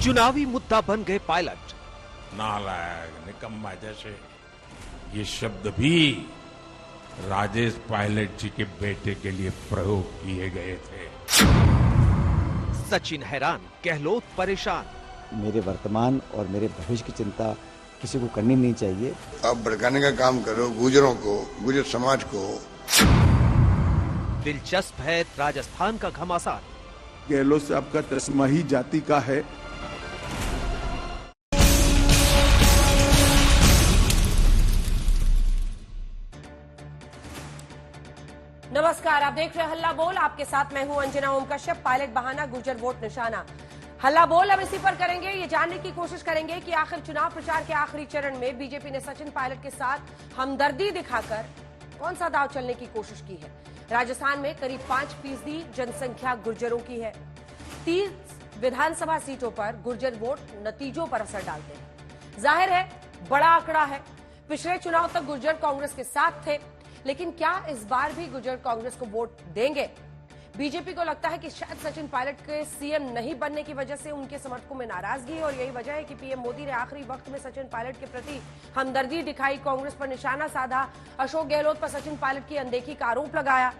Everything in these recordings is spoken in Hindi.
चुनावी मुद्दा बन गए पायलट। नालायक, निकम्मा जैसे ये शब्द भी राजेश पायलट जी के बेटे के लिए प्रयोग किए गए थे। सचिन हैरान, गहलोत परेशान। मेरे वर्तमान और मेरे भविष्य की चिंता किसी को करनी नहीं चाहिए। अब भड़काने का काम करो गुजरों को, गुजर समाज को। दिलचस्प है राजस्थान का घमासान। गहलोत साहब का तस्मा ही जाति का है। नमस्कार, आप देख रहे हैं हल्ला बोल। आपके साथ मैं हूं अंजना ओम कश्यप। पायलट बहाना, गुर्जर वोट निशाना। हल्ला बोल अब इसी पर करेंगे। ये जानने की कोशिश करेंगे कि आखिर चुनाव प्रचार के आखिरी चरण में बीजेपी ने सचिन पायलट के साथ हमदर्दी दिखाकर कौन सा दांव चलने की कोशिश की है। राजस्थान में करीब 5% जनसंख्या गुर्जरों की है। 30 विधानसभा सीटों पर गुर्जर वोट नतीजों पर असर डालते हैं। जाहिर है बड़ा आंकड़ा है। पिछले चुनाव तक गुर्जर कांग्रेस के साथ थे, लेकिन क्या इस बार भी गुर्जर कांग्रेस को वोट देंगे? बीजेपी को लगता है कि शायद सचिन पायलट के सीएम नहीं बनने की वजह से उनके समर्थकों में नाराजगी है और यही वजह है कि पीएम मोदी ने आखिरी वक्त में सचिन पायलट के प्रति हमदर्दी दिखाई, कांग्रेस पर निशाना साधा, अशोक गहलोत पर सचिन पायलट की अनदेखी का आरोप लगाया।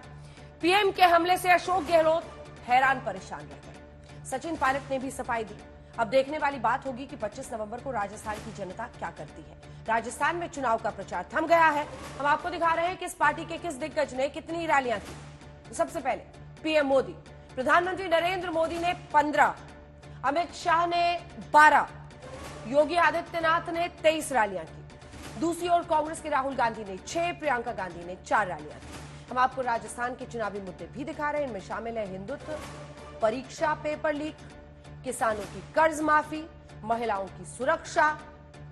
पीएम के हमले से अशोक गहलोत हैरान परेशान रह गए। सचिन पायलट ने भी सफाई दी। अब देखने वाली बात होगी कि 25 नवंबर को राजस्थान की जनता क्या करती है। राजस्थान में चुनाव का प्रचार थम गया है। हम आपको दिखा रहे हैं किस पार्टी के किस दिग्गज ने कितनी रैलियां की। सबसे पहले पीएम मोदी, प्रधानमंत्री नरेंद्र मोदी ने 15, अमित शाह ने 12, योगी आदित्यनाथ ने 23 रैलियां की। दूसरी ओर कांग्रेस के राहुल गांधी ने 6, प्रियंका गांधी ने 4 रैलियां की। हम आपको राजस्थान के चुनावी मुद्दे भी दिखा रहे हैं। इनमें शामिल है हिंदुत्व, परीक्षा पेपर लीक, किसानों की कर्ज माफी, महिलाओं की सुरक्षा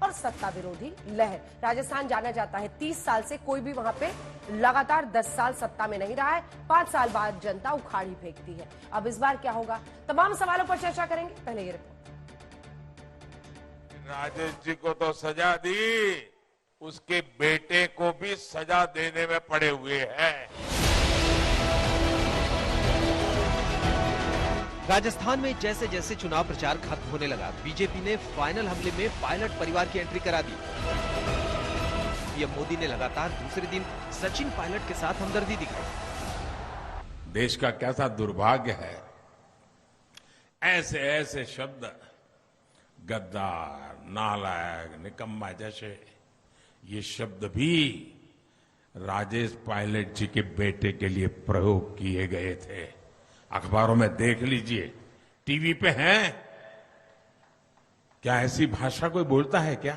और सत्ता विरोधी लहर। राजस्थान जाना जाता है 30 साल से कोई भी वहां पे लगातार 10 साल सत्ता में नहीं रहा है। 5 साल बाद जनता उखाड़ी फेंकती है। अब इस बार क्या होगा, तमाम सवालों पर चर्चा करेंगे। पहले ये रिपोर्ट। राजेश जी को तो सजा दी, उसके बेटे को भी सजा देने में पड़े हुए हैं। राजस्थान में जैसे जैसे चुनाव प्रचार खत्म होने लगा, बीजेपी ने फाइनल हमले में पायलट परिवार की एंट्री करा दी। पीएम मोदी ने लगातार दूसरे दिन सचिन पायलट के साथ हमदर्दी दिखाई। देश का कैसा दुर्भाग्य है, ऐसे ऐसे शब्द गद्दार, नालायक, निकम्मा जैसे ये शब्द भी राजेश पायलट जी के बेटे के लिए प्रयोग किए गए थे। अखबारों में देख लीजिए, टीवी पे हैं। क्या ऐसी भाषा कोई बोलता है क्या?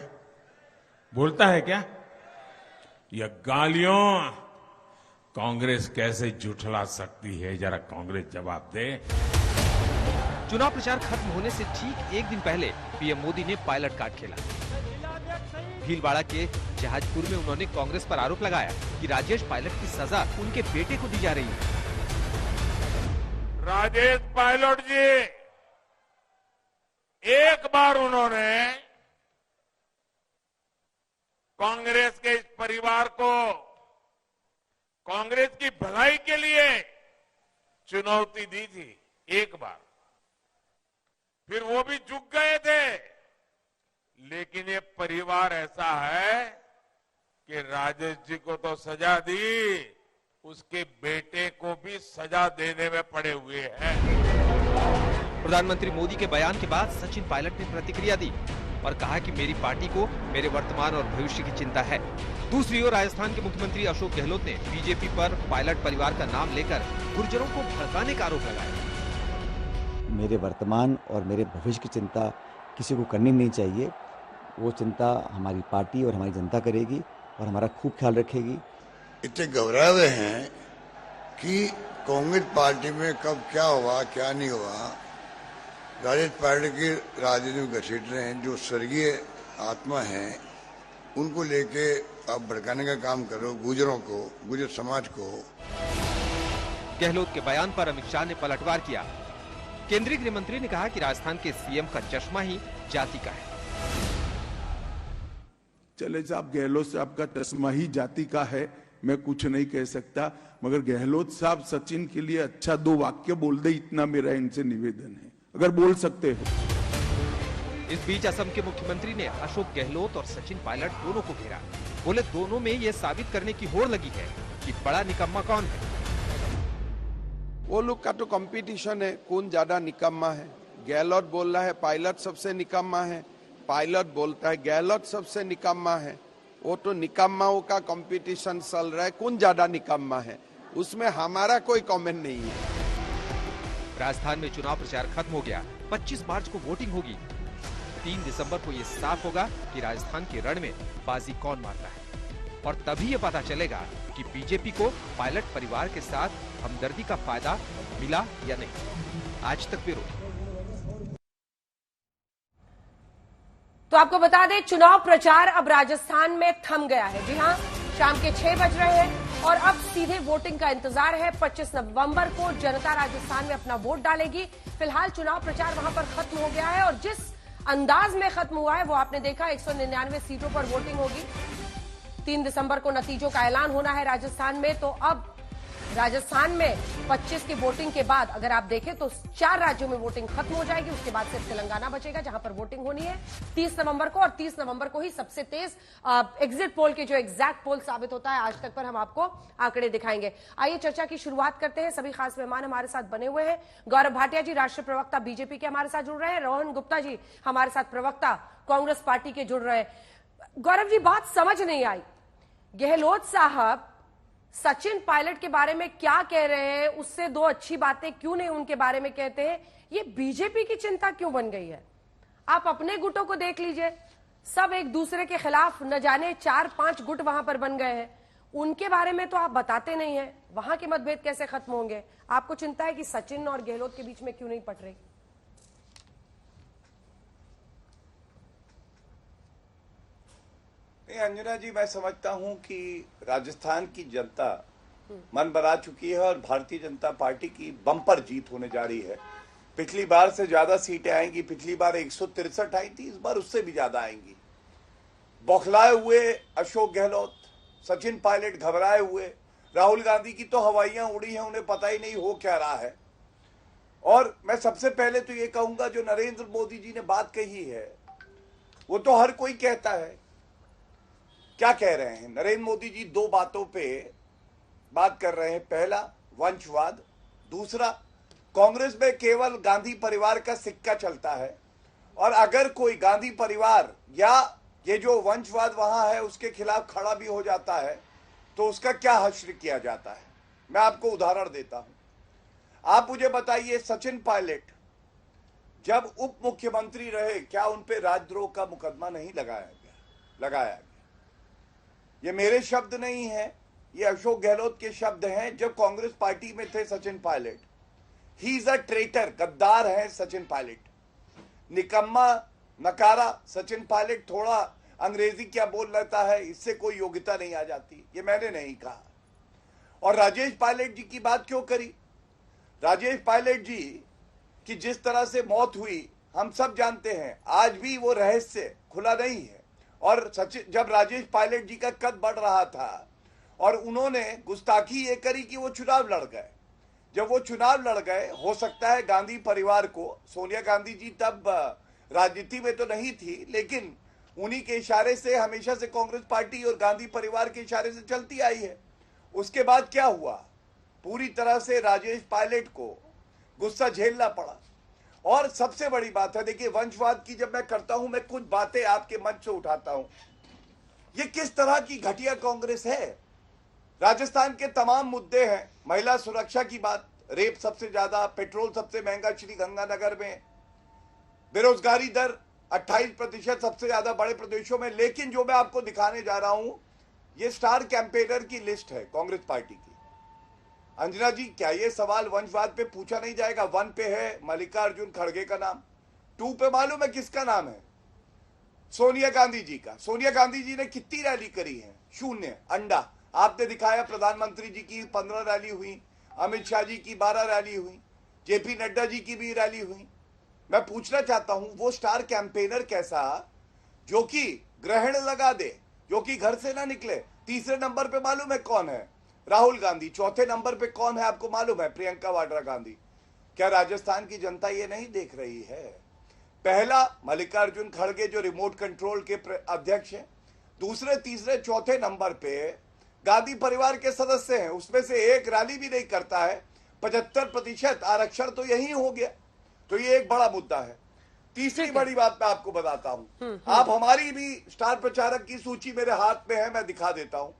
बोलता है क्या? यह गालियों कांग्रेस कैसे झुठला सकती है, जरा कांग्रेस जवाब दे। चुनाव प्रचार खत्म होने से ठीक एक दिन पहले पीएम मोदी ने पायलट कार्ड खेला। भीलवाड़ा के जहाजपुर में उन्होंने कांग्रेस पर आरोप लगाया कि राजेश पायलट की सजा उनके बेटे को दी जा रही है। राजेश पायलट जी, एक बार उन्होंने कांग्रेस के इस परिवार को कांग्रेस की भलाई के लिए चुनौती दी थी, एक बार। फिर वो भी झुक गए थे। लेकिन ये परिवार ऐसा है कि राजेश जी को तो सजा दी, उसके बेटे को भी सजा देने में पड़े हुए हैं। प्रधानमंत्री मोदी के बयान के बाद सचिन पायलट ने प्रतिक्रिया दी और कहा कि मेरी पार्टी को मेरे वर्तमान और भविष्य की चिंता है। दूसरी ओर राजस्थान के मुख्यमंत्री अशोक गहलोत ने बीजेपी पर पायलट परिवार का नाम लेकर गुर्जरों को भड़काने का आरोप लगाया। मेरे वर्तमान और मेरे भविष्य की चिंता किसी को करनी नहीं चाहिए। वो चिंता हमारी पार्टी और हमारी जनता करेगी और हमारा खूब ख्याल रखेगी। इतने घबराए हुए हैं कि कांग्रेस पार्टी में कब क्या हुआ क्या नहीं हुआ। राजेश पायलट की राजनीति में घसीट रहे हैं। जो स्वर्गीय आत्मा हैं उनको लेके अब भड़काने का काम करो गुजरों को, गुजर समाज को। गहलोत के बयान पर अमित शाह ने पलटवार किया। केंद्रीय गृह मंत्री ने कहा कि राजस्थान के सीएम का चश्मा ही जाति का है। चले साहब, गहलोत साहब का चश्मा ही जाति का है, मैं कुछ नहीं कह सकता, मगर गहलोत साहब सचिन के लिए अच्छा 2 वाक्य बोल दे, इतना मेरा इनसे निवेदन है, अगर बोल सकते हो। इस बीच असम के मुख्यमंत्री ने अशोक गहलोत और सचिन पायलट दोनों को घेरा। बोले दोनों में ये साबित करने की होड़ लगी है कि बड़ा निकम्मा कौन है। वो लोग का तो कंपटीशन है, कौन ज्यादा निकम्मा है। गहलोत बोल रहा है पायलट सबसे निकम्मा है, पायलट बोलता है गहलोत सबसे निकम्मा है। वो तो निकम्माओं का कंपटीशन चल रहा है, कौन ज्यादा निकम्मा है, उसमें हमारा कोई कमेंट नहीं है। राजस्थान में चुनाव प्रचार खत्म हो गया। 25 मार्च को वोटिंग होगी। 3 दिसंबर को ये साफ होगा कि राजस्थान के रण में बाजी कौन मारता है, और तभी ये पता चलेगा कि बीजेपी को पायलट परिवार के साथ हमदर्दी का फायदा मिला या नहीं। आज तक ब्यूरो। तो आपको बता दें, चुनाव प्रचार अब राजस्थान में थम गया है। जी हां, शाम के 6 बज रहे हैं और अब सीधे वोटिंग का इंतजार है। 25 नवंबर को जनता राजस्थान में अपना वोट डालेगी। फिलहाल चुनाव प्रचार वहां पर खत्म हो गया है और जिस अंदाज में खत्म हुआ है वो आपने देखा। 199 सीटों पर वोटिंग होगी। 3 दिसंबर को नतीजों का ऐलान होना है राजस्थान में। तो अब राजस्थान में 25 की वोटिंग के बाद अगर आप देखें तो 4 राज्यों में वोटिंग खत्म हो जाएगी। उसके बाद सिर्फ तेलंगाना बचेगा जहां पर वोटिंग होनी है 30 नवंबर को, और 30 नवंबर को ही सबसे तेज एग्जिट पोल के जो एग्जैक्ट पोल साबित होता है आज तक पर हम आपको आंकड़े दिखाएंगे। आइए चर्चा की शुरुआत करते हैं। सभी खास मेहमान हमारे साथ बने हुए हैं। गौरव भाटिया जी राष्ट्रीय प्रवक्ता बीजेपी के हमारे साथ जुड़ रहे हैं। रोहन गुप्ता जी हमारे साथ प्रवक्ता कांग्रेस पार्टी के जुड़ रहे हैं। गौरव जी, बात समझ नहीं आई, गहलोत साहब सचिन पायलट के बारे में क्या कह रहे हैं, उससे 2 अच्छी बातें क्यों नहीं उनके बारे में कहते हैं? ये बीजेपी की चिंता क्यों बन गई है? आप अपने गुटों को देख लीजिए, सब एक दूसरे के खिलाफ न जाने 4-5 गुट वहां पर बन गए हैं। उनके बारे में तो आप बताते नहीं है। वहां के मतभेद कैसे खत्म होंगे? आपको चिंता है कि सचिन और गहलोत के बीच में क्यों नहीं पट रही? अंजना जी, मैं समझता हूं कि राजस्थान की जनता मन बना चुकी है और भारतीय जनता पार्टी की बम्पर जीत होने जा रही है। पिछली बार से ज्यादा सीटें आएंगी। पिछली बार 163 आई थी, इस बार उससे भी ज्यादा आएंगी। बौखलाए हुए अशोक गहलोत, सचिन पायलट घबराए हुए, राहुल गांधी की तो हवाइयां उड़ी हैं, उन्हें पता ही नहीं हो क्या रहा है। और मैं सबसे पहले तो ये कहूंगा, जो नरेंद्र मोदी जी ने बात कही है वो तो हर कोई कहता है। क्या कह रहे हैं नरेंद्र मोदी जी? 2 बातों पे बात कर रहे हैं। पहला, वंशवाद। दूसरा, कांग्रेस में केवल गांधी परिवार का सिक्का चलता है और अगर कोई गांधी परिवार या ये जो वंशवाद वहां है उसके खिलाफ खड़ा भी हो जाता है तो उसका क्या हश्र किया जाता है। मैं आपको उदाहरण देता हूं। आप मुझे बताइए, सचिन पायलट जब उप मुख्यमंत्री रहे, क्या उन पे राजद्रोह का मुकदमा नहीं लगाया गया? ये मेरे शब्द नहीं है, ये अशोक गहलोत के शब्द हैं। जब कांग्रेस पार्टी में थे Sachin Pilot, he is a traitor, गद्दार है सचिन पायलट, निकम्मा नकारा सचिन पायलट। थोड़ा अंग्रेजी क्या बोल लेता है, इससे कोई योग्यता नहीं आ जाती, ये मैंने नहीं कहा। और राजेश पायलट जी की बात क्यों करी? राजेश पायलट जी की जिस तरह से मौत हुई हम सब जानते हैं, आज भी वो रहस्य खुला नहीं है। और सचिन, जब राजेश पायलट जी का कद बढ़ रहा था और उन्होंने गुस्ताखी ये करी कि वो चुनाव लड़ गए। जब वो चुनाव लड़ गए, हो सकता है गांधी परिवार को, सोनिया गांधी जी तब राजनीति में तो नहीं थी, लेकिन उन्हीं के इशारे से हमेशा से कांग्रेस पार्टी और गांधी परिवार के इशारे से चलती आई है। उसके बाद क्या हुआ? पूरी तरह से राजेश पायलट को गुस्सा झेलना पड़ा। और सबसे बड़ी बात है, देखिए, वंशवाद की जब मैं करता हूं, मैं कुछ बातें आपके मंच से उठाता हूं। ये किस तरह की घटिया कांग्रेस है? राजस्थान के तमाम मुद्दे हैं, महिला सुरक्षा की बात, रेप सबसे ज्यादा, पेट्रोल सबसे महंगा श्री गंगानगर में, बेरोजगारी दर 28% सबसे ज्यादा बड़े प्रदेशों में। लेकिन जो मैं आपको दिखाने जा रहा हूं, ये स्टार कैंपेनर की लिस्ट है कांग्रेस पार्टी की। अंजना जी, क्या ये सवाल वंशवाद पे पूछा नहीं जाएगा? 1 पे है मल्लिकार्जुन खड़गे का नाम, 2 पे मालूम है किसका नाम है? सोनिया गांधी जी का। सोनिया गांधी जी ने कितनी रैली करी है? 0, अंडा। आपने दिखाया प्रधानमंत्री जी की 15 रैली हुई, अमित शाह जी की 12 रैली हुई, जेपी नड्डा जी की भी रैली हुई। मैं पूछना चाहता हूं, वो स्टार कैंपेनर कैसा जो कि ग्रहण लगा दे, जो कि घर से ना निकले? तीसरे नंबर पे मालूम है कौन है? राहुल गांधी। चौथे नंबर पे कौन है आपको मालूम है? प्रियंका वाड्रा गांधी। क्या राजस्थान की जनता ये नहीं देख रही है पहला मल्लिकार्जुन खड़गे जो रिमोट कंट्रोल के अध्यक्ष हैं, दूसरे तीसरे चौथे नंबर पे गांधी परिवार के सदस्य हैं, उसमें से एक रैली भी नहीं करता है। 75% आरक्षण तो यही हो गया, तो ये एक बड़ा मुद्दा है। तीसरी बड़ी बात मैं आपको बताता हूं, आप हमारी भी स्टार प्रचारक की सूची मेरे हाथ में है, मैं दिखा देता हूं।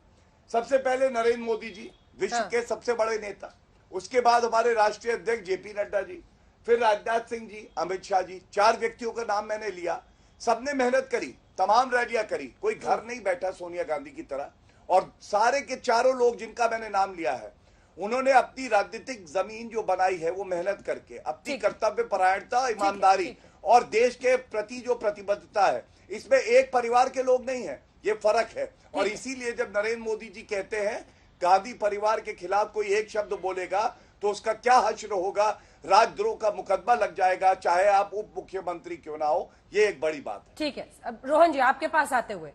सबसे पहले नरेंद्र मोदी जी, विश्व के सबसे बड़े नेता, उसके बाद हमारे राष्ट्रीय अध्यक्ष जेपी नड्डा जी, फिर राजनाथ सिंह जी, अमित शाह जी, 4 व्यक्तियों का नाम मैंने लिया। सबने मेहनत करी, तमाम रैलियां करी, कोई घर नहीं बैठा सोनिया गांधी की तरह। और सारे के चारों लोग जिनका मैंने नाम लिया है, उन्होंने अपनी राजनीतिक जमीन जो बनाई है वो मेहनत करके, अपनी कर्तव्य परायणता, ईमानदारी और देश के प्रति जो प्रतिबद्धता है, इसमें एक परिवार के लोग नहीं है, ये फर्क है। और इसीलिए जब नरेंद्र मोदी जी कहते हैं गांधी परिवार के खिलाफ कोई एक शब्द बोलेगा तो उसका क्या हश्र होगा, राजद्रोह का मुकदमा लग जाएगा, चाहे आप उप मुख्यमंत्री क्यों ना हो, ये एक बड़ी बात है। ठीक है, अब रोहन जी आपके पास आते हुए,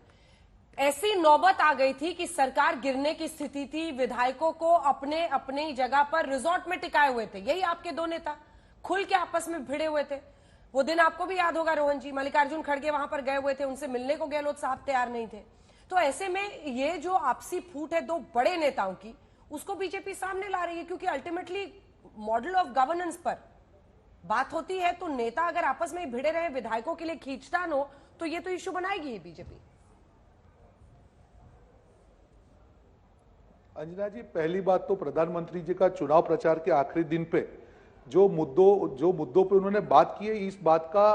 ऐसी नौबत आ गई थी कि सरकार गिरने की स्थिति थी, विधायकों को अपने अपनी जगह पर रिजॉर्ट में टिकाए हुए थे, यही आपके दो नेता खुल के आपस में भिड़े हुए थे। वो दिन आपको भी याद होगा रोहन जी, मल्लिकार्जुन खड़गे वहां पर गए हुए थे, उनसे मिलने को गहलोत साहब तैयार नहीं थे। तो ऐसे में ये जो आपसी फूट है दो बड़े नेताओं की, उसको बीजेपी सामने ला रही है, क्योंकि अल्टीमेटली मॉडल ऑफ गवर्नेंस पर बात होती है। तो नेता अगर आपस में भिड़े रहे, विधायकों के लिए खींचतान हो, तो ये तो इश्यू बनाएगी ये बीजेपी। अंजना जी, पहली बात तो प्रधानमंत्री जी का चुनाव प्रचार के आखिरी दिन पे जो मुद्दों पे उन्होंने बात की है, इस बात का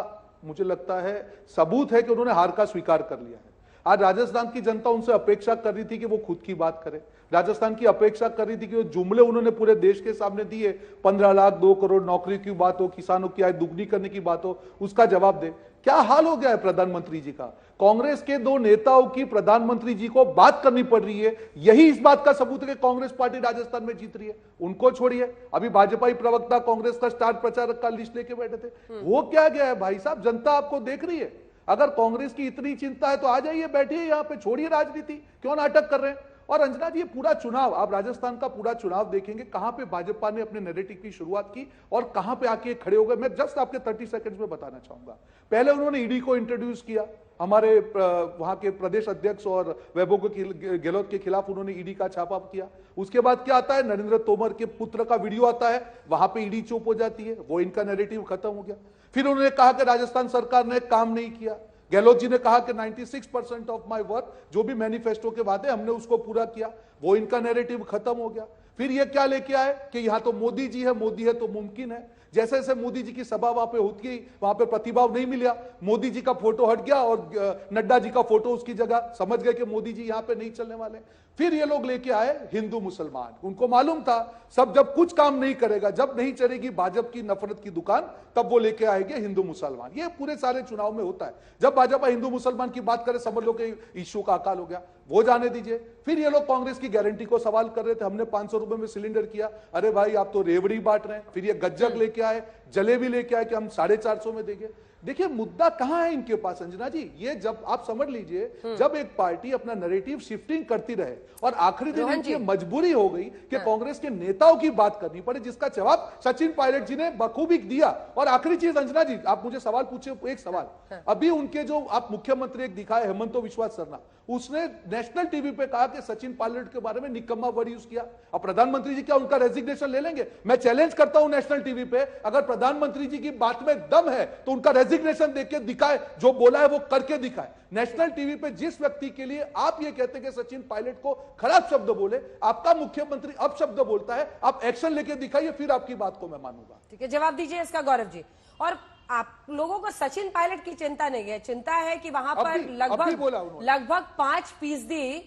मुझे लगता है सबूत है कि उन्होंने हार का स्वीकार कर लिया है। आज राजस्थान की जनता उनसे अपेक्षा कर रही थी कि वो खुद की बात करे, राजस्थान की अपेक्षा कर रही थी कि वो जुमले उन्होंने पूरे देश के सामने दिए, 15 लाख 2 करोड़ नौकरी की बात हो, किसानों की आय दुगनी करने की बात हो, उसका जवाब दे। क्या हाल हो गया है प्रधानमंत्री जी का। कांग्रेस के दो नेताओं की प्रधानमंत्री जी को बात करनी पड़ रही है, यही इस बात का सबूत है कि कांग्रेस पार्टी राजस्थान में जीत रही है। उनको छोड़िए, अभी भाजपाई प्रवक्ता कांग्रेस का स्टार प्रचारक का लिस्ट लेके बैठे थे, वो क्या गया है भाई साहब, जनता आपको देख रही है। अगर कांग्रेस की इतनी चिंता है तो आ जाइए, बैठिए यहां पे, छोड़िए राजनीति, क्यों नाटक कर रहे हैं। और अंजना जी, ये पूरा चुनाव, आप राजस्थान का पूरा चुनाव देखेंगे, कहां पे भाजपा ने अपने नैरेटिव की शुरुआत की और कहां पे आके खड़े हो गए, मैं जस्ट आपके 30 सेकंड्स में बताना चाहूंगा। पहले उन्होंने ईडी को इंट्रोड्यूस किया, हमारे वहां के प्रदेश अध्यक्ष और वैभव गहलोत के खिलाफ उन्होंने ईडी का छापा किया। उसके बाद क्या आता है, नरेंद्र तोमर के पुत्र का वीडियो आता है, वहां पे ईडी चुप हो जाती है, वो इनका नैरेटिव खत्म हो गया। फिर उन्होंने कहा कि राजस्थान सरकार ने काम नहीं किया। गहलोत जी ने कहा कि 96% ऑफ माय वर्क, जो भी मैनिफेस्टो के वादे हमने उसको पूरा किया, वो इनका नैरेटिव खत्म हो गया। फिर ये क्या लेके आए कि यहां तो मोदी जी है, मोदी है तो मुमकिन है। जैसे जैसे मोदी जी की सभा वहां पे होती गई, वहां पे प्रतिभाव नहीं मिला, मोदी जी का फोटो हट गया और नड्डा जी का फोटो उसकी जगह, समझ गए कि मोदी जी यहां पे नहीं चलने वाले। फिर ये लोग लेके आए हिंदू मुसलमान, उनको मालूम था सब जब कुछ काम नहीं करेगा, जब नहीं चलेगी भाजपा की नफरत की दुकान, तब वो लेके आएंगे हिंदू मुसलमान। ये पूरे सारे चुनाव में होता है, जब भाजपा हिंदू मुसलमान की बात करे समझ लो कि इश्यू का अकाल हो गया, वो जाने दीजिए। फिर ये लोग कांग्रेस की गारंटी को सवाल कर रहे थे, हमने 500 रुपए में सिलेंडर किया, अरे भाई आप तो रेवड़ी बांट रहे हैं। फिर ये गज्जक लेके आए, जलेबी लेके आए कि हम 450 में देंगे। देखिए मुद्दा कहां है इनके पास अंजना जी, ये जब आप समझ लीजिए, जब एक पार्टी अपना नैरेटिव शिफ्टिंग करती रहे और आखिरी दिन इनकी मजबूरी हो गई कि कांग्रेस के नेताओं की बात करनी पड़े, जिसका जवाब सचिन पायलट जी ने बखूबी दिया। और आखिरी चीज अंजना जी, आप मुझे सवाल पूछे, एक सवाल, अभी उनके जो आप मुख्यमंत्री एक दिखाए हेमंत विश्वा शर्मा, उसने नेशनल टीवी पे कहा कि सचिन पायलट के बारे में निकम्मा वर्ड यूज किया। अब प्रधानमंत्री जी क्या उनका रेजिग्नेशन ले लेंगे? मैं चैलेंज करता हूं नेशनल टीवी पे, अगर प्रधानमंत्री जी की बात में दम है तो उनका रेजिग्नेशन देके दिखाए, जो बोला है वो करके दिखाए। नेशनल टीवी पे जिस व्यक्ति के लिए आप ये कहते हैं कि सचिन पायलट को खराब शब्द बोले, आपका मुख्यमंत्री अब शब्द बोलता है, आप एक्शन लेके दिखाइए, फिर आपकी बात को मैं मानूंगा। ठीक है, जवाब दीजिए इसका गौरव जी। और आप लोगों को सचिन पायलट की चिंता नहीं है, चिंता है कि वहां पर लगभग 5%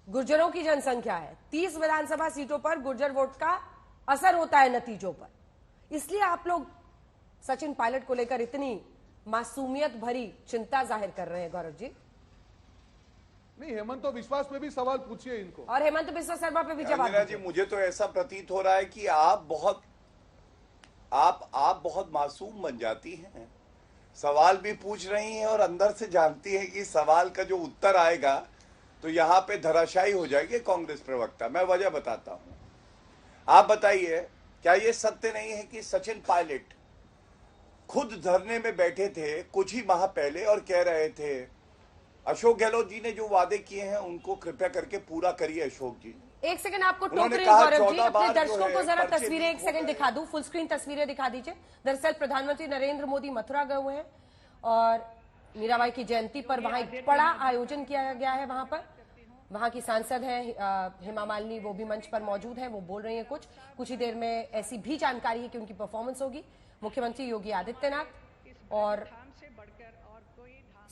गुर्जरों की जनसंख्या है, 30 विधानसभा सीटों पर गुर्जर वोट का असर होता है नतीजों पर, इसलिए आप लोग सचिन पायलट को लेकर इतनी मासूमियत भरी चिंता जाहिर कर रहे हैं। गौरव जी नहीं, हेमंत तो विश्वास पे भी सवाल पूछिए इनको, और हेमंत बिस्वा शर्मा पे भी जवाब जी। मुझे तो ऐसा प्रतीत हो रहा है कि आप बहुत मासूम बन जाती हैं, सवाल भी पूछ रही हैं और अंदर से जानती हैं कि सवाल का जो उत्तर आएगा तो यहां पे धराशायी हो जाएगी कांग्रेस प्रवक्ता। मैं वजह बताता हूं, आप बताइए, क्या ये सत्य नहीं है कि सचिन पायलट खुद धरने में बैठे थे कुछ ही माह पहले और कह रहे थे अशोक गहलोत जी ने जो वादे किए हैं उनको कृपया करके पूरा करिए अशोक जी। एक सेकंड आपको टोक उन्होंने रही कहा गौरव जी, 14 अपने बार जो दर्शकों है को जरा पर्चे तस्वीरें लीक एक हो सेकंड गए। दिखा दूं, फुल स्क्रीन तस्वीरें दिखा दीजिए। दरअसल प्रधानमंत्री नरेंद्र मोदी मथुरा गए हुए हैं और मीराबाई की जयंती पर वहां एक बड़ा आयोजन किया गया है। वहां की सांसद हैं हेमा मालिनी, वो भी मंच पर मौजूद हैं, वो बोल रही हैं कुछ ही देर में ऐसी भी जानकारी है कि उनकी परफॉर्मेंस होगी। मुख्यमंत्री योगी आदित्यनाथ और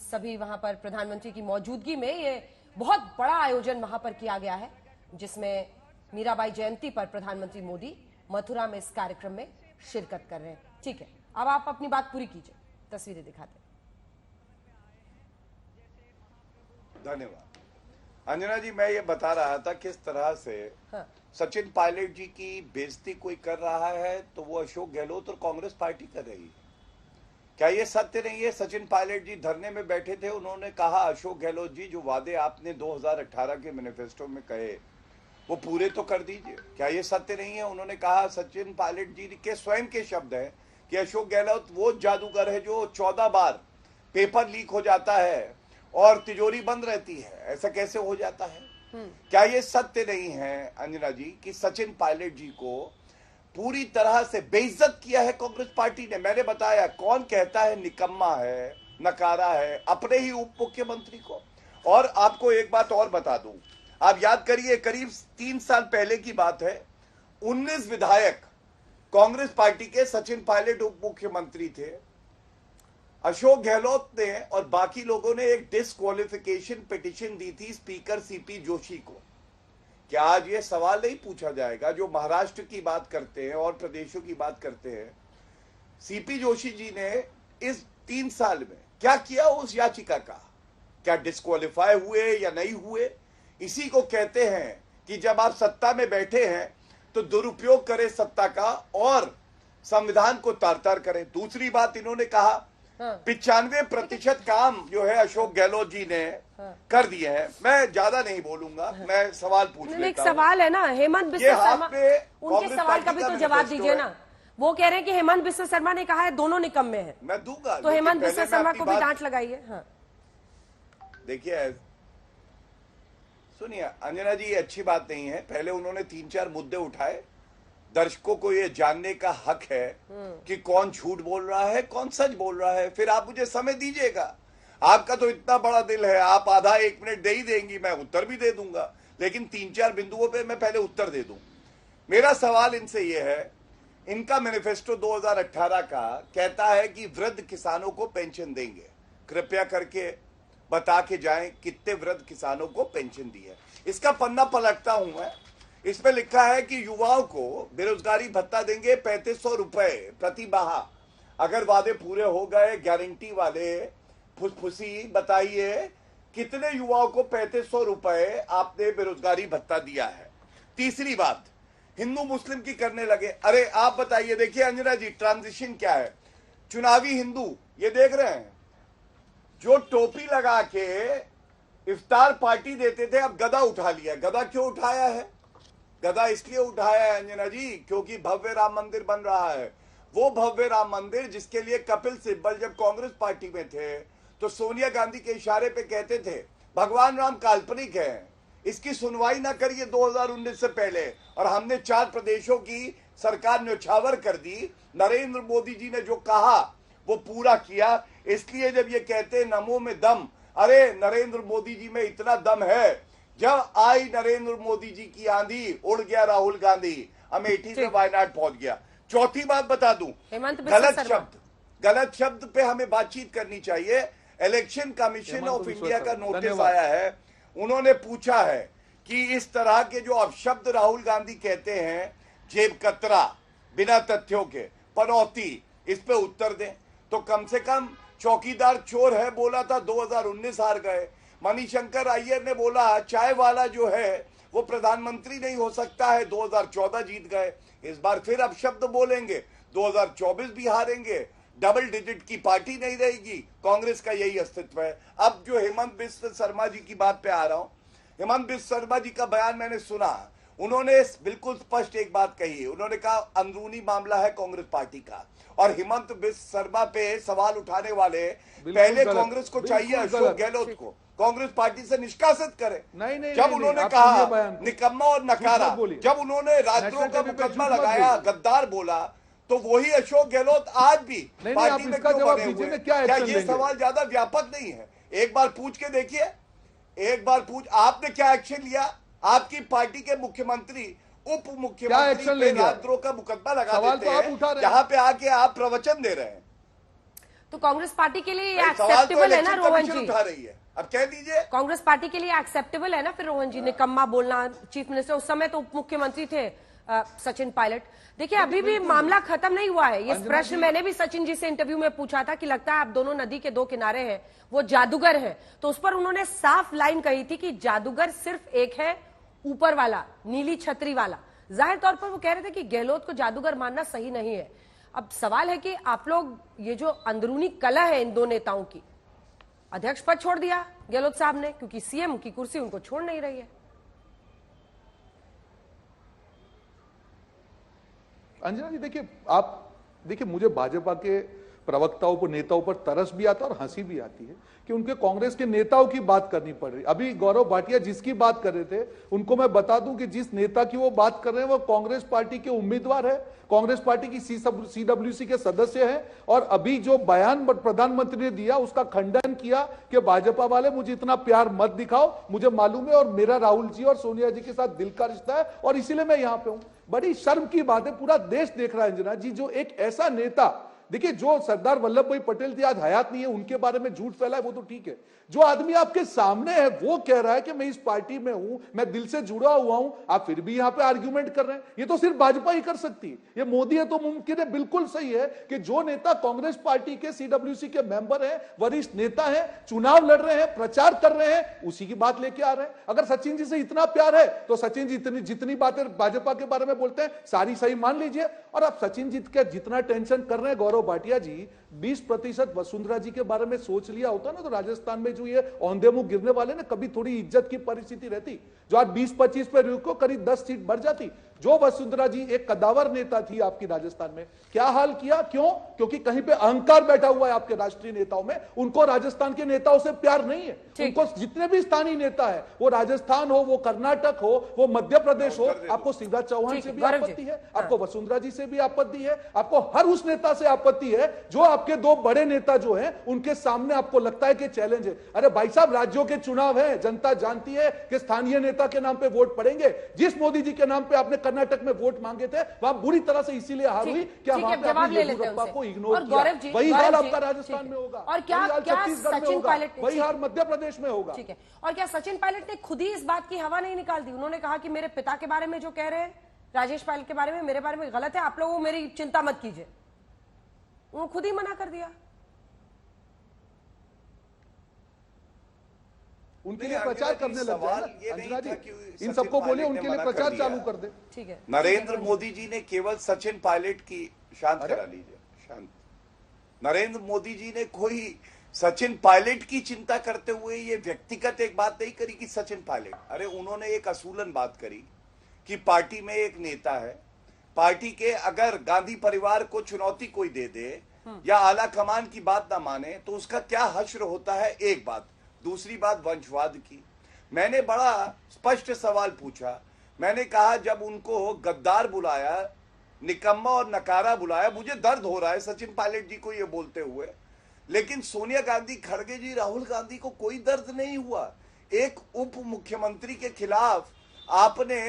सभी वहां पर प्रधानमंत्री की मौजूदगी में ये बहुत बड़ा आयोजन वहां पर किया गया है, जिसमें मीराबाई जयंती पर प्रधानमंत्री मोदी मथुरा में इस कार्यक्रम में शिरकत कर रहे हैं। ठीक है, अब आप अपनी बात पूरी कीजिए, तस्वीरें दिखाते हैं। धन्यवाद अंजना जी। मैं ये बता रहा था किस तरह से सचिन पायलट जी की बेइज्जती कोई कर रहा है तो वो अशोक गहलोत और कांग्रेस पार्टी कर रही है। क्या ये सत्य नहीं है? सचिन पायलट जी धरने में बैठे थे, उन्होंने कहा अशोक गहलोत जी जो वादे आपने 2018 के मैनिफेस्टो में कहे वो पूरे तो कर दीजिए। क्या ये सत्य नहीं है? उन्होंने कहा, सचिन पायलट जी के स्वयं के शब्द हैं कि अशोक गहलोत वो जादूगर है जो 14 बार पेपर लीक हो जाता है और तिजोरी बंद रहती है। ऐसा कैसे हो जाता है? क्या ये सत्य नहीं है अंजना जी कि सचिन पायलट जी को पूरी तरह से बेइज्जत किया है कांग्रेस पार्टी ने? मैंने बताया कौन कहता है निकम्मा है, नकारा है, अपने ही उप मुख्यमंत्री को। और आपको एक बात और बता दूं, आप याद करिए करीब 3 साल पहले की बात है, 19 विधायक कांग्रेस पार्टी के, सचिन पायलट उप मुख्यमंत्री थे, अशोक गहलोत ने और बाकी लोगों ने एक डिस्क्वालिफिकेशन पिटीशन दी थी स्पीकर सीपी जोशी को। क्या आज ये सवाल नहीं पूछा जाएगा? जो महाराष्ट्र की बात करते हैं और प्रदेशों की बात करते हैं, सीपी जोशी जी ने इस 3 साल में क्या किया उस याचिका का? क्या डिस्क्वालीफाई हुए या नहीं हुए? इसी को कहते हैं कि जब आप सत्ता में बैठे हैं तो दुरुपयोग करें सत्ता का और संविधान को तार-तार करें। दूसरी बात इन्होंने कहा 95% काम जो है अशोक गहलोत जी ने कर दिए हैं। मैं ज्यादा नहीं बोलूंगा, मैं सवाल पूछ लेता हूं। एक सवाल है ना, हेमंत बिस्वा शर्मा, उनके सवाल का भी तो जवाब दीजिए ना। वो कह रहे हैं कि हेमंत बिस्वा शर्मा ने कहा है दोनों निकम्मे हैं। मैं दूंगा, तो हेमंत बिस्वा शर्मा को भी डांट लगाइए। हाँ देखिए सुनिए अंजना जी, ये अच्छी बात नहीं है। पहले उन्होंने 3-4 मुद्दे उठाए। दर्शकों को ये जानने का हक है कि कौन झूठ बोल रहा है, कौन सच बोल रहा है। फिर आप मुझे समय दीजिएगा, आपका तो इतना बड़ा दिल है, आप आधा 1 मिनट दे ही देंगी, मैं उत्तर भी दे दूंगा, लेकिन 3-4 बिंदुओं पे मैं पहले उत्तर दे दूं। मेरा सवाल इनसे ये है, इनका मैनिफेस्टो 2018 का कहता है कि वृद्ध किसानों को पेंशन देंगे। कृपया करके बता के जाएं कितने वृद्ध किसानों को पेंशन दी है। इसका पन्ना पलटता हूं मैं, इसमें लिखा है कि युवाओं को बेरोजगारी भत्ता देंगे 3500 रुपए प्रति माह। अगर वादे पूरे हो गए गारंटी वाले, फुसफुसी बताइए कितने युवाओं को 3500 रुपए आपने बेरोजगारी भत्ता दिया है। तीसरी बात हिंदू मुस्लिम की करने लगे। अरे आप बताइए, देखिए अंजना जी ट्रांजिशन क्या है, चुनावी हिंदू ये देख रहे हैं, जो टोपी लगा के इफ्तार पार्टी देते थे अब गदा उठा लिया। गदा क्यों उठाया है? गदा इसलिए उठाया है अंजना जी क्योंकि भव्य राम मंदिर बन रहा है। वो भव्य राम मंदिर जिसके लिए कपिल सिब्बल जब कांग्रेस पार्टी में थे तो सोनिया गांधी के इशारे पे कहते थे भगवान राम काल्पनिक है, इसकी सुनवाई ना करिए 2019 से पहले, और हमने 4 प्रदेशों की सरकार न्यौछावर कर दी। नरेंद्र मोदी जी ने जो कहा वो पूरा किया। इसलिए जब ये कहते नमो में दम, अरे नरेंद्र मोदी जी में इतना दम है, जब आई नरेंद्र मोदी जी की आंधी उड़ गया राहुल गांधी, अमेठी से वायनाड पहुंच गया। चौथी बात बता दूं, गलत शब्द पे हमें बातचीत करनी चाहिए। इलेक्शन कमीशन ऑफ इंडिया का नोटिस आया है, उन्होंने पूछा है कि इस तरह के जो अपशब्द राहुल गांधी कहते हैं, जेब कतरा, बिना तथ्यों के, पनौती, इस पे उत्तर दें। तो कम से कम चौकीदार चोर है बोला था 2019 हार गए। मणिशंकर अय्यर ने बोला चाय वाला जो है वो प्रधानमंत्री नहीं हो सकता है, 2014 जीत गए। इस बार फिर अब शब्द बोलेंगे, 2024 भी हारेंगे, डबल डिजिट की पार्टी नहीं रहेगी। कांग्रेस का यही अस्तित्व है। अब जो हेमंत बिस्वा शर्मा जी की बात पे आ रहा हूं, हेमंत बिस्वा शर्मा जी का बयान मैंने सुना, उन्होंने बिल्कुल स्पष्ट एक बात कही है। उन्होंने कहा अंदरूनी मामला है कांग्रेस पार्टी का, और हिमंत बिस्वा शर्मा पे सवाल उठाने वाले पहले कांग्रेस को चाहिए अशोक गहलोत को कांग्रेस पार्टी से निष्कासित करे। नहीं, जब उन्होंने कहा निकम्मा और नकारा, जब उन्होंने राजद्रोह का मुकदमा लगाया, गद्दार बोला, तो वही अशोक गहलोत आज भी पार्टी में क्यों बने हुए हैं? क्या ये सवाल ज्यादा व्यापक नहीं है? एक बार पूछ के देखिए, एक बार आपने क्या एक्शन लिया? आपकी पार्टी के मुख्यमंत्री उप मुख्यमंत्री पे राजद्रोह का मुकदमा लगा देते हैं, जहां पे आके आप प्रवचन दे रहे हैं। तो कांग्रेस पार्टी के लिए एक्सेप्टेबल है ना रोहन जी? उठा रही है, अब कह दीजिए। कांग्रेस पार्टी के लिए एक्सेप्टेबल है ना फिर रोहन जी निकम्मा बोलना? चीफ मिनिस्टर उस समय तो उप मुख्यमंत्री थे सचिन पायलट। देखिए अभी भी मामला खत्म नहीं हुआ है। ये प्रश्न मैंने भी सचिन जी से इंटरव्यू में पूछा था कि लगता है आप दोनों नदी के दो किनारे हैं, वो जादूगर है। तो उस पर उन्होंने साफ लाइन कही थी कि जादूगर सिर्फ एक है, ऊपर वाला, नीली छतरी वाला। जाहिर तौर पर वो कह रहे थे कि गहलोत को जादूगर मानना सही नहीं है। अब सवाल है कि आप लोग ये जो अंदरूनी कलह है इन दो नेताओं की, अध्यक्ष पद छोड़ दिया गहलोत साहब ने क्योंकि सीएम की कुर्सी उनको छोड़ नहीं रही है। अंजना जी देखिए मुझे भाजपा के प्रवक्ताओं पर, नेताओं पर तरस भी आता है और हंसी भी आती है कि उनके कांग्रेस के नेताओं की बात करनी पड़ रही। अभी गौरव भाटिया जिसकी बात कर रहे थे, उनको मैं बता दूं कि जिस नेता की वो बात कर रहे हैं वो कांग्रेस पार्टी के उम्मीदवार है, कांग्रेस पार्टी की सीडब्ल्यूसी के सदस्य हैं। और अभी जो बयान प्रधानमंत्री ने दिया उसका खंडन किया कि भाजपा वाले मुझे इतना प्यार मत दिखाओ, मुझे मालूम है और मेरा राहुल जी और सोनिया जी के साथ दिल का रिश्ता है और इसीलिए मैं यहां पे हूं। बड़ी शर्म की बात है, पूरा देश देख रहा है अंजना जी, जो एक ऐसा नेता, देखिए जो सरदार वल्लभ भाई पटेल थे, आज हयात नहीं है, उनके बारे में झूठ फैला है वो तो ठीक है। जो आदमी आपके सामने है वो कह रहा है कि मैं इस पार्टी में हूं, मैं दिल से जुड़ा हुआ हूं, आप फिर भी यहां पे आर्ग्यूमेंट कर रहे हैं। ये तो सिर्फ भाजपा ही कर सकती है, ये मोदी है तो मुमकिन है। बिल्कुल सही है कि जो नेता कांग्रेस पार्टी के सीडब्ल्यूसी के मेंबर हैं, वरिष्ठ नेता हैं, चुनाव लड़ रहे हैं, प्रचार कर रहे हैं, उसी की बात लेके आ रहे हैं। अगर सचिन जी से इतना प्यार है तो सचिन जी जितनी बातें भाजपा के बारे में बोलते हैं सारी सही मान लीजिए। और आप सचिन जी का जितना टेंशन कर रहे हैं गौरव भाटिया जी, 20% वसुंधरा जी के बारे में सोच लिया होता ना तो राजस्थान में जो ये औंधे मुंह गिरने वाले ना, कभी थोड़ी इज्जत की परिस्थिति रहती, जो आज 20-25 पे रुको करीब 10 सीट बढ़ जाती। जो वसुंधरा जी एक कदावर नेता थी आपकी राजस्थान में, क्या हाल किया? क्यों? क्योंकि कहीं पे अहंकार बैठा हुआ है आपके राष्ट्रीय नेताओं में। उनको राजस्थान के नेताओं से प्यार नहीं है। उनको जितने भी स्थानीय नेता है, वो राजस्थान हो, वो कर्नाटक हो, वो मध्य प्रदेश हो, आपको शिवराज चौहान से भी आपत्ति है, आपको वसुंधरा जी से भी आपत्ति है, आपको हर उस नेता से आपत्ति है जो आपके दो बड़े नेता जो हैं उनके सामने आपको लगता है कि चैलेंज है। अरे भाई साहब, राज्यों के चुनाव है, जनता जानती है कि स्थानीय नेता के नाम पे वोट पड़ेंगे। जिस मोदी जी के नाम पे आपने कर्नाटक में वोट मांगे थे वहां बुरी तरह से इसीलिए हार हुई कि वहां पे आपने येदियुरप्पा को इग्नोर किया। वही हाल आपका राजस्थान में होगा, और क्या छत्तीसगढ़ में होगा, वही हाल मध्य प्रदेश में होगा। ठीक है। और क्या सचिन पायलट ने खुद ही इस बात की हवा नहीं निकाल दी? उन्होंने कहा कि मेरे पिता के बारे में जो कह रहे हैं राजेश पायलट के बारे में, मेरे बारे में गलत है, आप लोग मेरी चिंता मत कीजिए। उन्होंने खुद ही मना कर दिया। उनके लिए प्रचार करने लग जाए अंजना जी, इन सबको बोले उनके लिए प्रचार चालू कर दे। ठीक है। नरेंद्र मोदी जी ने केवल सचिन पायलट की शांत करा लीजिए, शांत। नरेंद्र मोदी जी ने कोई सचिन पायलट की चिंता करते हुए ये व्यक्तिगत एक बात नहीं करी कि सचिन पायलट, अरे उन्होंने एक असूलन बात करी कि पार्टी में एक नेता है, पार्टी के अगर गांधी परिवार को चुनौती कोई दे दे या आला कमान की बात ना माने तो उसका क्या हश्र होता है, एक बात। दूसरी बात वंशवाद की। मैंने बड़ा स्पष्ट सवाल पूछा, मैंने कहा जब उनको गद्दार बुलाया, निकम्मा और नकारा बुलाया, मुझे दर्द हो रहा है सचिन पायलट जी को ये बोलते हुए, लेकिन सोनिया गांधी, खड़गे जी, राहुल गांधी को कोई दर्द नहीं हुआ। एक उप मुख्यमंत्री के खिलाफ आपने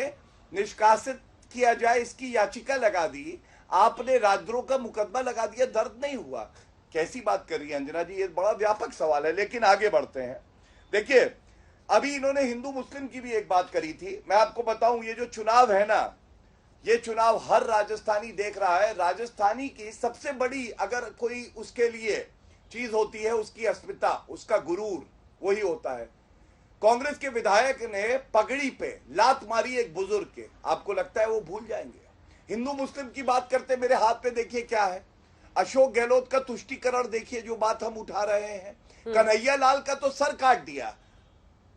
निष्कासित किया जाए इसकी याचिका लगा दी, आपने राजद्रोह का मुकदमा लगा दिया, दर्द नहीं हुआ। कैसी बात कर रही है अंजना जी? ये बड़ा व्यापक सवाल है, लेकिन आगे बढ़ते हैं। देखिए, अभी इन्होंने हिंदू मुस्लिम की भी एक बात करी थी। मैं आपको बताऊं, ये जो चुनाव है ना, ये चुनाव हर राजस्थानी देख रहा है। राजस्थानी की सबसे बड़ी अगर कोई उसके लिए चीज होती है, उसकी अस्मिता, उसका गुरूर, वही होता है। कांग्रेस के विधायक ने पगड़ी पे लात मारी एक बुजुर्ग के, आपको लगता है वो भूल जाएंगे? हिंदू मुस्लिम की बात करते मेरे हाथ पे देखिए क्या है, अशोक गहलोत का तुष्टीकरण देखिए, जो बात हम उठा रहे हैं। कन्हैया लाल का तो सर काट दिया,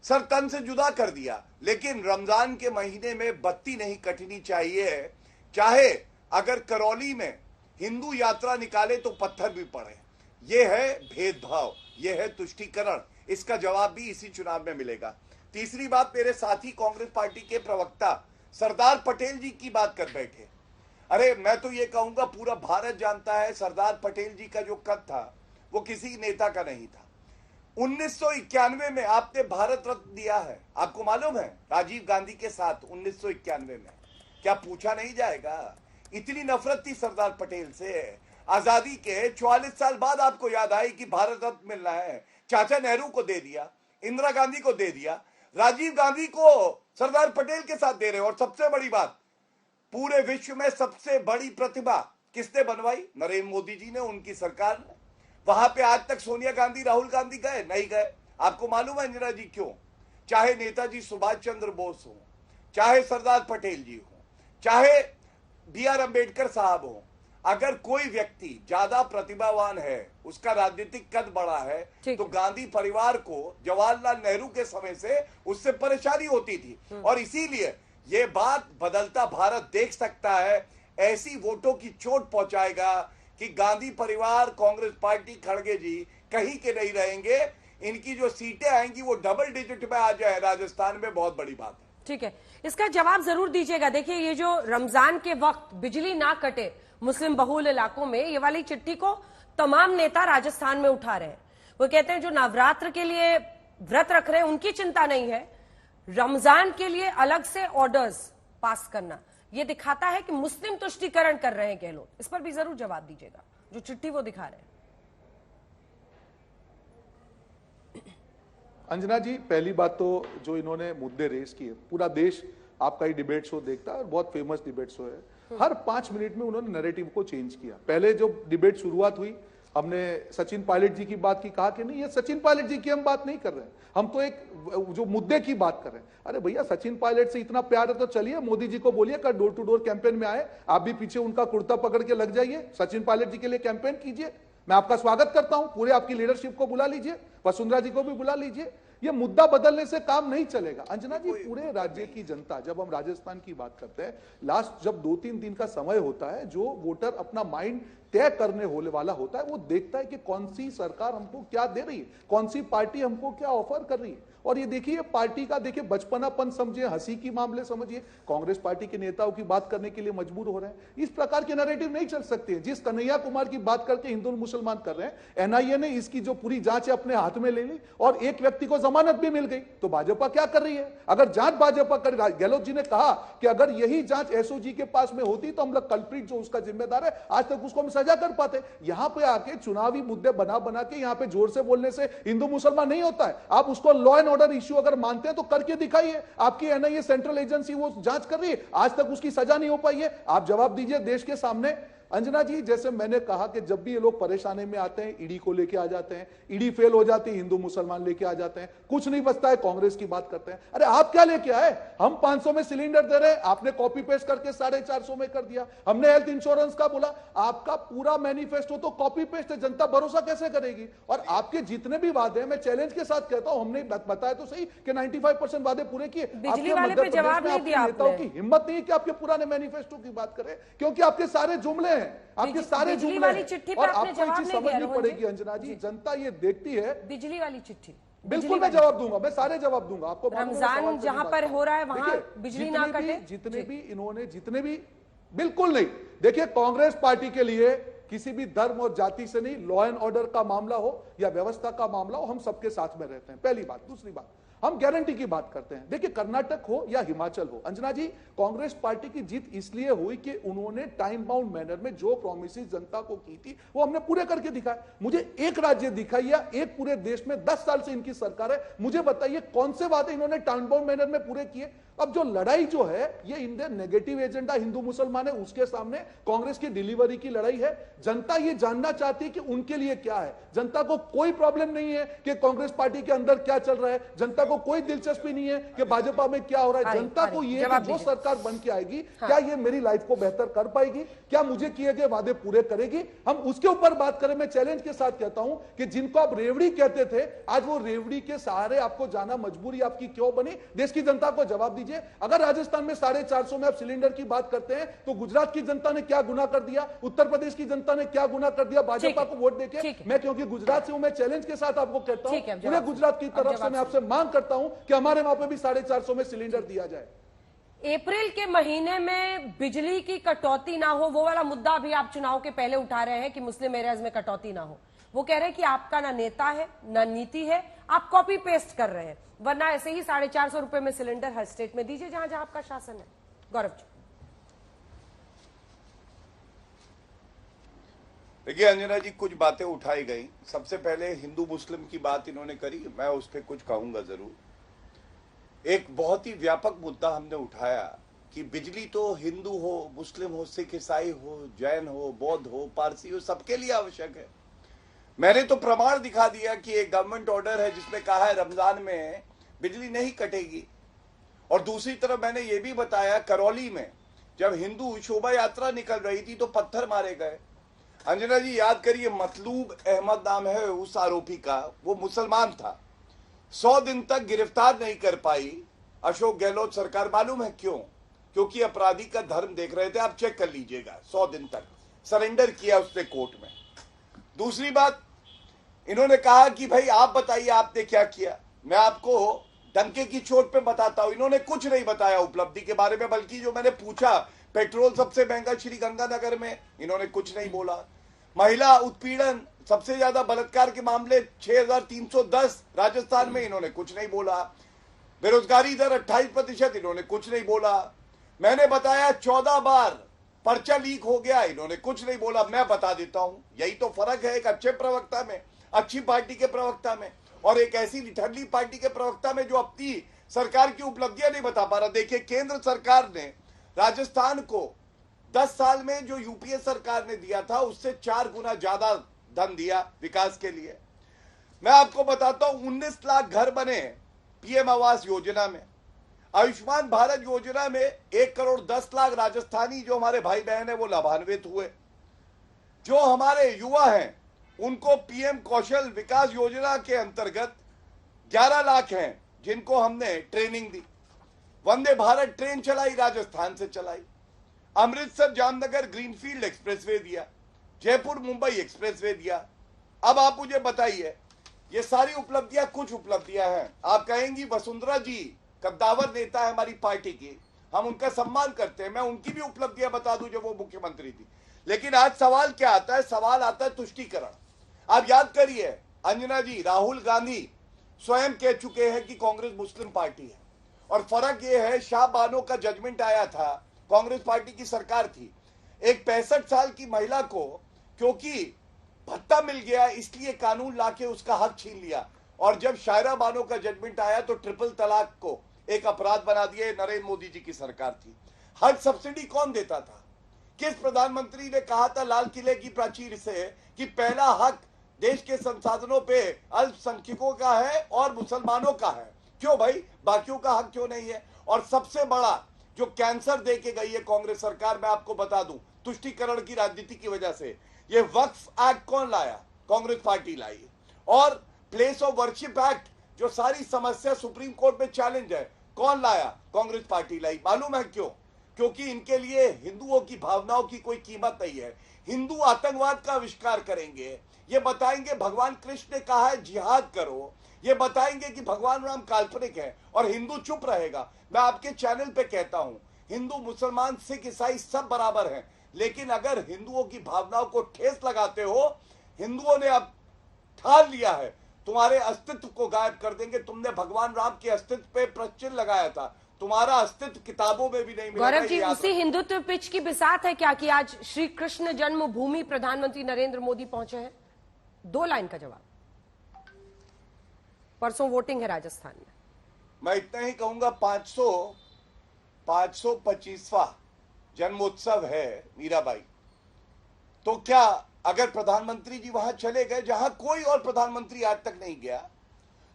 सर तन से जुदा कर दिया। लेकिन रमजान के महीने में बत्ती नहीं कटनी चाहिए, चाहे अगर करौली में हिंदू यात्रा निकाले तो पत्थर भी पड़े। यह है भेदभाव, यह है तुष्टीकरण। इसका जवाब भी इसी चुनाव में मिलेगा। तीसरी बात, मेरे साथी कांग्रेस पार्टी के प्रवक्ता सरदार पटेल जी की बात कर बैठे। अरे मैं तो ये कहूंगा पूरा भारत जानता है सरदार पटेल जी का जो कद था वो किसी नेता का नहीं था। 1991 में आपने भारत रत्न दिया है, आपको मालूम है, राजीव गांधी के साथ 1991 में। क्या पूछा नहीं जाएगा? इतनी नफरत थी सरदार पटेल से। आजादी के 44 साल बाद आपको याद आई कि भारत रत्न मिलना है। चाचा नेहरू को दे दिया, इंदिरा गांधी को दे दिया, राजीव गांधी को सरदार पटेल के साथ दे रहे हो। और सबसे बड़ी बात, पूरे विश्व में सबसे बड़ी प्रतिभा किसने बनवाई? नरेंद्र मोदी जी ने, उनकी सरकार ने। वहां पे आज तक सोनिया गांधी, राहुल गांधी गए नहीं गए? आपको मालूम है इंदिरा जी क्यों? चाहे नेताजी सुभाष चंद्र बोस हो, चाहे सरदार पटेल जी हो, चाहे बी.आर. अम्बेडकर साहब हो, अगर कोई व्यक्ति ज्यादा प्रतिभावान है, उसका राजनीतिक कद बड़ा है, तो गांधी परिवार को जवाहरलाल नेहरू के समय से उससे परेशानी होती थी। और इसीलिए ये बात बदलता भारत देख सकता है। ऐसी वोटों की चोट पहुंचाएगा कि गांधी परिवार, कांग्रेस पार्टी, खड़गे जी कहीं के नहीं रहेंगे। इनकी जो सीटें आएंगी वो डबल डिजिट में आ जाए राजस्थान में, बहुत बड़ी बात है। ठीक है, इसका जवाब जरूर दीजिएगा। देखिए, ये जो रमजान के वक्त बिजली ना कटे मुस्लिम बहुल इलाकों में, ये वाली चिट्ठी को तमाम नेता राजस्थान में उठा रहे हैं। वो कहते हैं जो नवरात्र के लिए व्रत रख रहे हैं उनकी चिंता नहीं है, रमजान के लिए अलग से ऑर्डर्स पास करना ये दिखाता है कि मुस्लिम तुष्टीकरण कर रहे हैं गहलोत। इस पर भी जरूर जवाब दीजिएगा, जो चिट्ठी वो दिखा रहे हैं। अंजना जी, पहली बात तो जो इन्होंने मुद्दे रेस किए, पूरा देश आपका ही डिबेट शो देखता है और बहुत फेमस डिबेट शो है। हर 5 मिनट में उन्होंने नैरेटिव को चेंज किया। पहले जो डिबेट शुरुआत हुई, हमने सचिन पायलट जी की बात की, कहा कि नहीं ये सचिन पायलट जी की हम बात नहीं कर रहे हैं, हम तो एक जो मुद्दे की बात कर रहे हैं। अरे भैया, सचिन पायलट से इतना प्यार है तो चलिए मोदी जी को बोलिए का डोर टू डोर कैंपेन में आए, आप भी पीछे उनका कुर्ता पकड़ के लग जाइए, सचिन पायलट जी के लिए कैंपेन कीजिए। मैं आपका स्वागत करता हूं, पूरे आपकी लीडरशिप को बुला लीजिए, वसुंधरा जी को भी बुला लीजिए। ये मुद्दा बदलने से काम नहीं चलेगा। अंजना जी, पूरे राज्य की जनता, जब हम राजस्थान की बात करते हैं, लास्ट जब 2-3 दिन का समय होता है, जो वोटर अपना माइंड तय करने होने वाला होता है, वो देखता है कि कौन सी सरकार हमको क्या दे रही है, कौन सी पार्टी हमको क्या ऑफर कर रही है। और ये देखिए, पार्टी का देखिए बचपनापन समझिए, हंसी की मामले समझिए, कांग्रेस पार्टी के नेताओं की बात करने के लिए मजबूर हो रहे हैं। इस प्रकार के नैरेटिव नहीं चल सकते। जिस कन्हैया कुमार की बात करके हिंदू मुसलमान कर रहे हैं, एनआईए ने इसकी जो पूरी जांच है अपने हाथ में ले ली और एक व्यक्ति को जमानत भी मिल गई। तो भाजपा क्या कर रही है? अगर जांच भाजपा कर, गहलोत जी ने कहा कि अगर यही जांच एसओजी के पास में होती तो हम लोग कल्प्रिट जो उसका जिम्मेदार है, आज तक उसको हम सजा कर पाते। यहां पे आके चुनावी मुद्दे बना बना के यहां पे जोर से बोलने से हिंदू मुसलमान नहीं होता है। आप उसको लॉ एंड ऑर्डर इश्यू अगर मानते हैं तो करके दिखाइए। आपकी एनआईए सेंट्रल एजेंसी वो जांच कर रही है, आज तक उसकी सजा नहीं हो पाई है। आप जवाब दीजिए देश के सामने। अंजना जी, जैसे मैंने कहा कि जब भी ये लोग परेशानी में आते हैं, ईडी को लेके आ जाते हैं, ईडी फेल हो जाती है, हिंदू मुसलमान लेके आ जाते हैं, कुछ नहीं बचता है, कांग्रेस की बात करते हैं। अरे आप क्या लेके आए? हम 500 में सिलेंडर दे रहे हैं, आपने कॉपी पेस्ट करके 450 में कर दिया। हमने हेल्थ इंश्योरेंस का बोला, आपका पूरा मैनिफेस्टो तो कॉपी पेस्ट है, जनता भरोसा कैसे करेगी? और आपके जितने भी वादे, मैं चैलेंज के साथ कहता हूं, हमने बताया तो सही कि 95% वादे पूरे किए। बिजली वाले पे जवाब नहीं दिया। नेताओं की हिम्मत नहीं है कि आपके पुराने मैनिफेस्टो की बात करें, क्योंकि आपके सारे जुमले हैं, आपके सारे जुमले हैं। और आपको एक चीज समझनी पड़ेगी अंजना जी, जनता ये देखती है। बिजली वाली चिट्ठी, बिल्कुल मैं जवाब दूंगा, मैं सारे जवाब दूंगा आपको। रमजान जहां पर हो रहा है वहां बिजली ना कटे, जितने भी इन्होंने, जितने भी, बिल्कुल नहीं। देखिए, कांग्रेस पार्टी के लिए किसी भी धर्म और जाति से नहीं, लॉ एंड ऑर्डर का मामला हो या व्यवस्था का मामला हो, हम सबके साथ में रहते हैं, पहली बात। दूसरी बात, हम गारंटी की बात करते हैं। देखिए, कर्नाटक हो या हिमाचल हो, अंजना जी, कांग्रेस पार्टी की जीत इसलिए हुई कि उन्होंने टाइम बाउंड मैनर में जो प्रॉमिसेस जनता को की थी वो हमने पूरे करके दिखाए। मुझे एक राज्य दिखाई या एक पूरे देश में 10 साल से इनकी सरकार है, मुझे बताइए कौन से वादे इन्होंने टाइम बाउंड मैनर में पूरे किए? अब जो लड़ाई जो है ये इंडिया नेगेटिव एजेंडा हिंदू मुसलमान है, उसके सामने कांग्रेस की डिलीवरी की लड़ाई है। जनता ये जानना चाहती है कि उनके लिए क्या है। जनता को कोई प्रॉब्लम नहीं है कि कांग्रेस पार्टी के अंदर क्या चल रहा है, जनता को कोई दिलचस्पी नहीं है कि भाजपा में क्या हो रहा है। जनता को ये कि जो सरकार बन के आएगी क्या ये मेरी लाइफ को बेहतर कर पाएगी, क्या मुझे किए गए वादे पूरे करेगी, हम उसके ऊपर बात करें। मैं चैलेंज के साथ कहता हूं कि जिनको आप रेवड़ी कहते थे, आज वो रेवड़ी के सहारे आपको जाना मजबूरी आपकी क्यों बनी? देश की जनता को जवाब दीजिए। अगर राजस्थान में 450 में आप सिलेंडर की बात करते हैं तो गुजरात की जनता ने क्या गुनाह कर दिया, उत्तर प्रदेश की जनता ने क्या गुनाह कर दिया भाजपा को वोट देके? मैं क्योंकि गुजरात से हूं, मैं चैलेंज के साथ आपको कहता हूं, पूरे गुजरात की तरफ से मैं आपसे मांग करता हूं कि हमारे वहां पे भी 450 में सिलेंडर दिया जाए। अप्रैल के महीने में बिजली की कटौती ना हो, वो वाला मुद्दा भी आप चुनाव के पहले उठा रहे हैं कि मुस्लिम एरियाज में कटौती ना हो। वो कह रहे हैं कि आपका ना नेता है ना नीति है, आप कॉपी पेस्ट कर रहे हैं, वरना ऐसे ही 450 रुपए में सिलेंडर हर स्टेट में दीजिए जहां जहां आपका शासन है। गौरव जी। देखिए अंजना जी, कुछ बातें उठाई गई। सबसे पहले हिंदू मुस्लिम की बात इन्होंने करी, मैं उस पर कुछ कहूंगा जरूर। एक बहुत ही व्यापक मुद्दा हमने उठाया कि बिजली तो हिंदू हो, मुस्लिम हो, सिख ईसाई हो, जैन हो, बौद्ध हो, पारसी हो, सबके लिए आवश्यक है। मैंने तो प्रमाण दिखा दिया कि एक गवर्नमेंट ऑर्डर है जिसमें कहा है रमजान में बिजली नहीं कटेगी। और दूसरी तरफ मैंने ये भी बताया, करौली में जब हिंदू शोभा यात्रा निकल रही थी तो पत्थर मारे गए। अंजना जी याद करिए, मतलूब अहमद नाम है उस आरोपी का, वो मुसलमान था। 100 दिन तक गिरफ्तार नहीं कर पाई अशोक गहलोत सरकार। मालूम है क्यों? क्योंकि अपराधी का धर्म देख रहे थे। आप चेक कर लीजिएगा, 100 दिन तक सरेंडर किया उसने कोर्ट में। दूसरी बात, इन्होंने कहा कि भाई आप बताइए आपने क्या किया। मैं आपको डंके की चोट पे बताता हूं, इन्होंने कुछ नहीं बताया उपलब्धि के बारे में, बल्कि जो मैंने पूछा पेट्रोल सबसे महंगा श्री गंगानगर में, इन्होंने कुछ नहीं बोला। महिला उत्पीड़न सबसे ज्यादा बलात्कार के मामले 6310 राजस्थान में, इन्होंने कुछ नहीं बोला। बेरोजगारी दर 28%, इन्होंने कुछ नहीं बोला। मैंने बताया 14 बार पर्चा लीक हो गया, इन्होंने कुछ नहीं बोला। मैं बता देता हूं, यही तो फर्क है एक अच्छे प्रवक्ता में, अच्छी पार्टी के प्रवक्ता में, और एक ऐसी निठल्ली पार्टी के प्रवक्ता में जो अपनी सरकार की उपलब्धियां नहीं बता पा रहा। देखिए, केंद्र सरकार ने राजस्थान को 10 साल में जो यूपीए सरकार ने दिया था उससे 4 गुना ज्यादा धन दिया विकास के लिए। मैं आपको बताता हूं, 19 लाख घर बने पीएम आवास योजना में। आयुष्मान भारत योजना में 1 करोड़ 10 लाख राजस्थानी जो हमारे भाई बहन है वो लाभान्वित हुए। जो हमारे युवा हैं उनको पीएम कौशल विकास योजना के अंतर्गत 11 लाख हैं जिनको हमने ट्रेनिंग दी। वंदे भारत ट्रेन चलाई, राजस्थान से चलाई। अमृतसर जामनगर ग्रीनफील्ड एक्सप्रेसवे दिया, जयपुर मुंबई एक्सप्रेसवे दिया। अब आप मुझे बताइए, ये सारी उपलब्धियां कुछ उपलब्धियां हैं। आप कहेंगी वसुंधरा जी कद्दावर नेता है हमारी पार्टी की, हम उनका सम्मान करते हैं, मैं उनकी भी उपलब्धियां बता दूं जब वो मुख्यमंत्री थी। लेकिन आज सवाल क्या आता है? सवाल आता है तुष्टीकरण। आप याद करिए अंजना जी, राहुल गांधी स्वयं कह चुके हैं कि कांग्रेस मुस्लिम पार्टी है। और फर्क यह है, शाह बानो का जजमेंट आया था, कांग्रेस पार्टी की सरकार थी। एक 65 साल की महिला को क्योंकि भत्ता मिल गया इसलिए कानून लाके उसका हक छीन लिया। और जब शायरा बानो का जजमेंट आया तो ट्रिपल तलाक को एक अपराध बना दिया। नरेंद्र मोदी जी की सरकार थी। हज सब्सिडी कौन देता था? किस प्रधानमंत्री ने कहा था लाल किले की प्राचीर से कि पहला हक देश के संसाधनों पे अल्पसंख्यकों का है और मुसलमानों का है? क्यों भाई, बाकियों का हक क्यों नहीं है? और सबसे बड़ा जो कैंसर दे के गई है कांग्रेस सरकार, मैं आपको बता दूं, तुष्टीकरण की राजनीति की वजह से। ये वक्फ एक्ट कौन लाया? कांग्रेस पार्टी लाई। और प्लेस ऑफ वर्शिप एक्ट, जो सारी समस्या सुप्रीम कोर्ट में चैलेंज है, कौन लाया? कांग्रेस पार्टी लाई। मालूम है क्यों? क्योंकि इनके लिए हिंदुओं की भावनाओं की कोई कीमत नहीं है। हिंदू आतंकवाद का आविष्कार करेंगे, ये बताएंगे भगवान कृष्ण ने कहा है जिहाद करो, ये बताएंगे कि भगवान राम काल्पनिक है, और हिंदू चुप रहेगा। मैं आपके चैनल पे कहता हूं, हिंदू मुसलमान सिख ईसाई सब बराबर हैं, लेकिन अगर हिंदुओं की भावनाओं को ठेस लगाते हो, हिंदुओं ने अब ठान लिया है तुम्हारे अस्तित्व को गायब कर देंगे। तुमने भगवान राम के अस्तित्व पे प्रश्न लगाया था, तुम्हारा अस्तित्व किताबों में भी नहीं मिलेगा। गौरव जी, उसी हिंदुत्व पिच की बिसात है क्या कि आज श्री कृष्ण जन्मभूमि प्रधानमंत्री नरेंद्र मोदी पहुंचे हैं? 2 लाइन का जवाब। परसों वोटिंग है राजस्थान में। मैं इतना ही कहूंगा, 500 525वां जन्मोत्सव है मीराबाई, तो क्या अगर प्रधानमंत्री जी वहां चले गए जहां कोई और प्रधानमंत्री आज तक नहीं गया,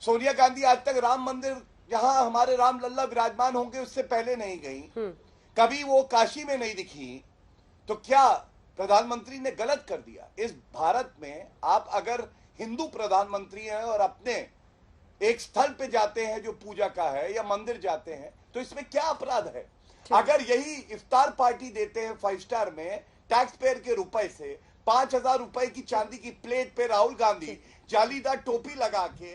सोनिया गांधी आज तक राम मंदिर जहां हमारे राम लल्ला विराजमान होंगे उससे पहले नहीं गई, कभी वो काशी में नहीं दिखी, तो क्या प्रधानमंत्री ने गलत कर दिया? इस भारत में आप अगर हिंदू प्रधानमंत्री हैं और अपने एक स्थल पे जाते हैं जो पूजा का है या मंदिर जाते हैं, तो इसमें क्या अपराध है? अगर यही इफ्तार पार्टी देते हैं 5 स्टार में टैक्स पेयर के रुपए से, 5,000 रुपए की चांदी की प्लेट पे राहुल गांधी जालीदार टोपी लगा के